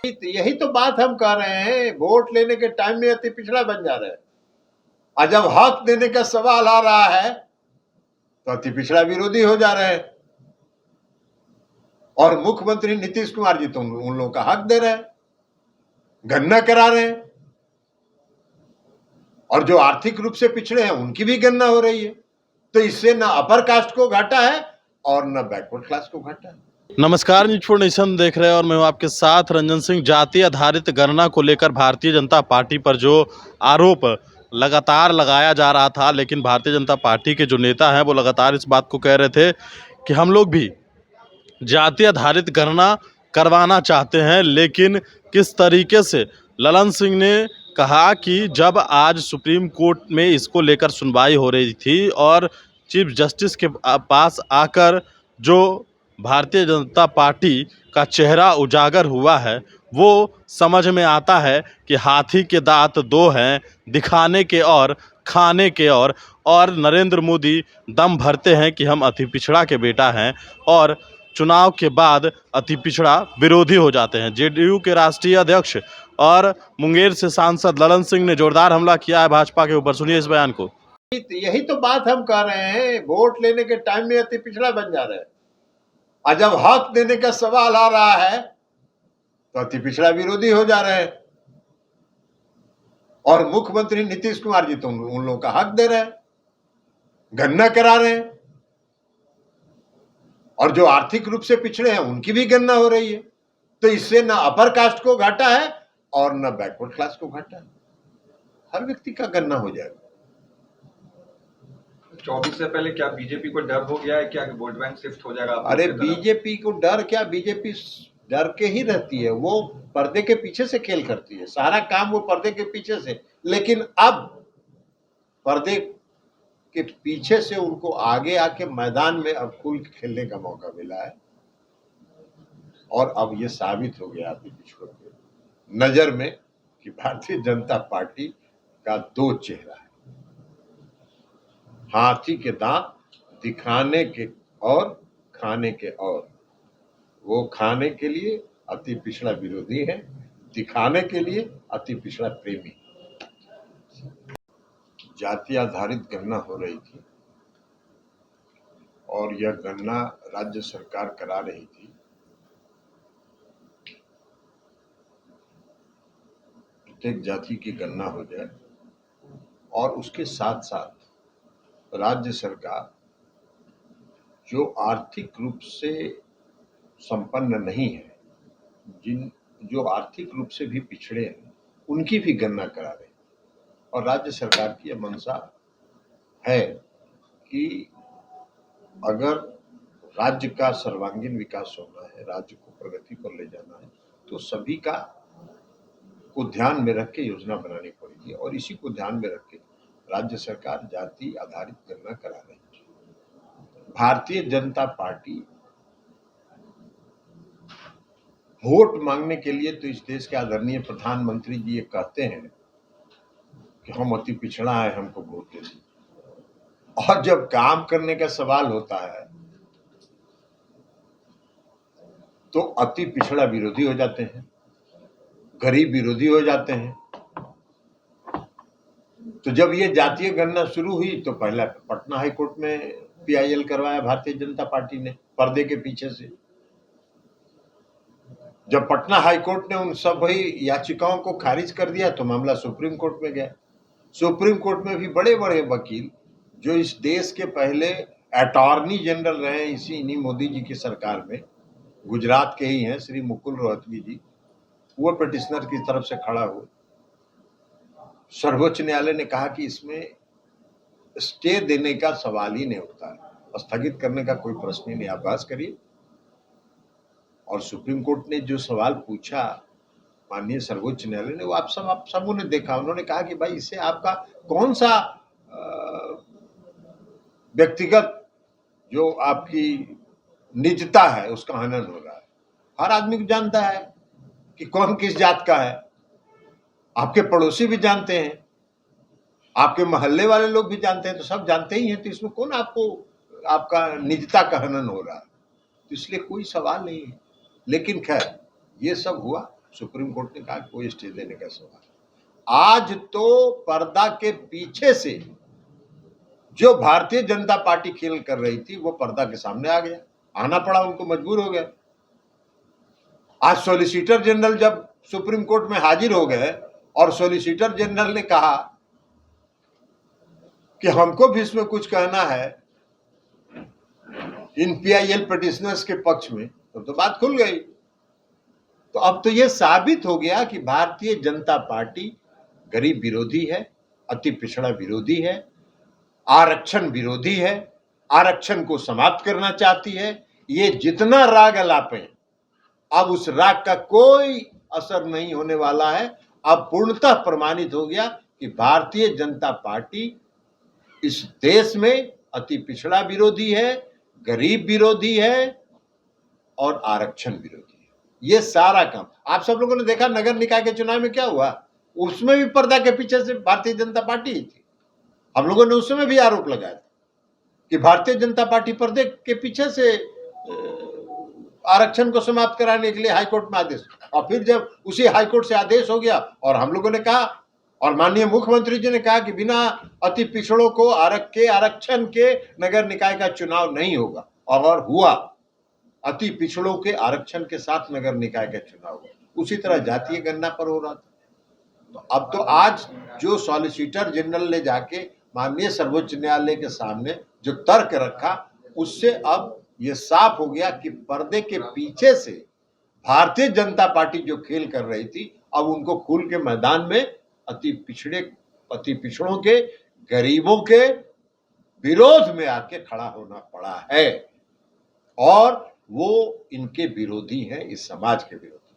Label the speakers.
Speaker 1: यही तो बात हम कह रहे हैं, वोट लेने के टाइम में अति पिछड़ा बन जा रहे हैं, और जब हक देने का सवाल आ रहा है तो अति पिछड़ा विरोधी हो जा रहे हैं। और मुख्यमंत्री नीतीश कुमार जी तो उन लोगों का हक दे रहे हैं, गणना करा रहे हैं, और जो आर्थिक रूप से पिछड़े हैं उनकी भी गणना हो रही है। तो इससे ना अपर कास्ट को घाटा है और ना बैकवर्ड क्लास को घाटा है।
Speaker 2: नमस्कार, न्यूज फॉर नेशन देख रहे हैं और मैं हूं आपके साथ रंजन सिंह। जाति आधारित गणना को लेकर भारतीय जनता पार्टी पर जो आरोप लगातार लगाया जा रहा था, लेकिन भारतीय जनता पार्टी के जो नेता हैं वो लगातार इस बात को कह रहे थे कि हम लोग भी जाति आधारित गणना करवाना चाहते हैं। लेकिन किस तरीके से ललन सिंह ने कहा कि जब आज सुप्रीम कोर्ट में इसको लेकर सुनवाई हो रही थी और चीफ जस्टिस के पास आकर जो भारतीय जनता पार्टी का चेहरा उजागर हुआ है, वो समझ में आता है कि हाथी के दांत दो हैं, दिखाने के और खाने के और नरेंद्र मोदी दम भरते हैं कि हम अति पिछड़ा के बेटा हैं और चुनाव के बाद अति पिछड़ा विरोधी हो जाते हैं। जेडीयू के राष्ट्रीय अध्यक्ष और मुंगेर से सांसद ललन सिंह ने जोरदार हमला किया है भाजपा के ऊपर। सुनिए इस बयान को।
Speaker 1: यही तो बात हम कह रहे हैं, वोट लेने के टाइम में अति पिछड़ा बन जा रहे हैं, और जब हक देने का सवाल आ रहा है तो अति पिछड़ा विरोधी हो जा रहे हैं। और मुख्यमंत्री नीतीश कुमार जी तो उन लोगों का हक दे रहे हैं, गणना करा रहे हैं, और जो आर्थिक रूप से पिछड़े हैं उनकी भी गणना हो रही है। तो इससे ना अपर कास्ट को घाटा है और ना बैकवर्ड क्लास को घाटा है। हर व्यक्ति का गणना हो जाएगा।
Speaker 3: 24 से पहले क्या बीजेपी को डर हो गया है क्या कि वोट बैंक शिफ्ट हो जाएगा?
Speaker 1: अरे बीजेपी को डर क्या, बीजेपी डर के ही रहती है, वो पर्दे के पीछे से खेल करती है, सारा काम वो पर्दे के पीछे से। लेकिन अब पर्दे के पीछे से उनको आगे आके मैदान में अब खुल खेलने का मौका मिला है, और अब ये साबित हो गया अति पिछड़ों के नजर में कि भारतीय जनता पार्टी का दो चेहरा है, हाथी के दांत दिखाने के और खाने के। और वो खाने के लिए अति पिछड़ा विरोधी है, दिखाने के लिए अति पिछड़ा प्रेमी। जाति आधारित गणना हो रही थी और यह गणना राज्य सरकार करा रही थी। प्रत्येक जाति की गणना हो जाए और उसके साथ साथ राज्य सरकार जो आर्थिक रूप से संपन्न नहीं है, जो आर्थिक रूप से भी पिछड़े हैं, उनकी भी गणना करा रहे। और राज्य सरकार की यह मंशा है कि अगर राज्य का सर्वांगीण विकास होना है, राज्य को प्रगति पर ले जाना है, तो सभी का को ध्यान में रख के योजना बनानी पड़ेगी। और इसी को ध्यान में रख के राज्य सरकार जाति आधारित गणना करा रही है। भारतीय जनता पार्टी वोट मांगने के लिए तो इस देश के आदरणीय प्रधानमंत्री जी ये कहते हैं कि हम अति पिछड़ा है, हमको वोट दे दीजिए, और जब काम करने का सवाल होता है तो अति पिछड़ा विरोधी हो जाते हैं, गरीब विरोधी हो जाते हैं। तो जब ये जातीय गणना शुरू हुई तो पहला पटना हाई कोर्ट में पीआईएल करवाया भारतीय जनता पार्टी ने पर्दे के पीछे से। जब पटना हाई कोर्ट ने उन सभी याचिकाओं को खारिज कर दिया तो मामला सुप्रीम कोर्ट में गया। सुप्रीम कोर्ट में भी बड़े बड़े वकील जो इस देश के पहले अटॉर्नी जनरल रहे इन्हीं मोदी जी की सरकार में, गुजरात के ही हैं श्री मुकुल रोहतगी जी, वो पिटिशनर की तरफ से खड़ा हुआ। सर्वोच्च न्यायालय ने कहा कि इसमें स्टे देने का सवाल ही नहीं उठता है, स्थगित करने का कोई प्रश्न ही नहीं, आप बहस करिए। और सुप्रीम कोर्ट ने जो सवाल पूछा माननीय सर्वोच्च न्यायालय ने, वो आप सबों ने देखा। उन्होंने कहा कि भाई इससे आपका कौन सा व्यक्तिगत जो आपकी निजता है उसका हनन हो रहा है। हर आदमी को जानता है कि कौन किस जात का है, आपके पड़ोसी भी जानते हैं, आपके मोहल्ले वाले लोग भी जानते हैं, तो सब जानते ही हैं। तो इसमें कौन आपको आपका निजता का हनन हो रहा है? तो इसलिए कोई सवाल नहीं है। लेकिन खैर ये सब हुआ सुप्रीम कोर्ट ने कहा कोई स्टे देने का सवाल। आज तो पर्दा के पीछे से जो भारतीय जनता पार्टी खेल कर रही थी वो पर्दा के सामने आ गया, आना पड़ा, उनको मजबूर हो गया। आज सॉलिसिटर जनरल जब सुप्रीम कोर्ट में हाजिर हो गए और सॉलिसिटर जनरल ने कहा कि हमको भी इसमें कुछ कहना है इन PIL पिटिशनर्स के पक्ष में, तो बात खुल गई। तो अब तो यह साबित हो गया कि भारतीय जनता पार्टी गरीब विरोधी है, अति पिछड़ा विरोधी है, आरक्षण विरोधी है, आरक्षण को समाप्त करना चाहती है। ये जितना राग अलापे अब उस राग का कोई असर नहीं होने वाला है। अब पूर्णतः प्रमाणित हो गया कि भारतीय जनता पार्टी इस देश में अति पिछड़ा विरोधी है, गरीब विरोधी है और आरक्षण विरोधी है। ये सारा काम आप सब लोगों ने देखा। नगर निकाय के चुनाव में क्या हुआ, उसमें भी पर्दा के पीछे से भारतीय जनता पार्टी ही थी। हम लोगों ने उसमें भी आरोप लगाया था कि भारतीय जनता पार्टी पर्दे के पीछे से आरक्षण को समाप्त कराने के लिए हाईकोर्ट में आदेश, और फिर जब उसी हाईकोर्ट से आदेश हो गया और हम लोगों ने कहा और माननीय मुख्यमंत्री जी ने कहा कि बिना अति पिछड़ों को आरक्षण के नगर निकाय का चुनाव नहीं होगा, और हुआ, अति पिछड़ों के आरक्षण के साथ नगर निकाय का चुनाव हुआ। उसी तरह जातीय गणना पर हो रहा था। तो अब तो आज जो सॉलिसिटर जनरल ने जाके माननीय सर्वोच्च न्यायालय के सामने जो तर्क रखा, उससे अब यह साफ हो गया कि पर्दे के पीछे से भारतीय जनता पार्टी जो खेल कर रही थी, अब उनको खुल के मैदान में अति पिछड़ों के, गरीबों के विरोध में आके खड़ा होना पड़ा है, और वो इनके विरोधी हैं, इस समाज के विरोधी।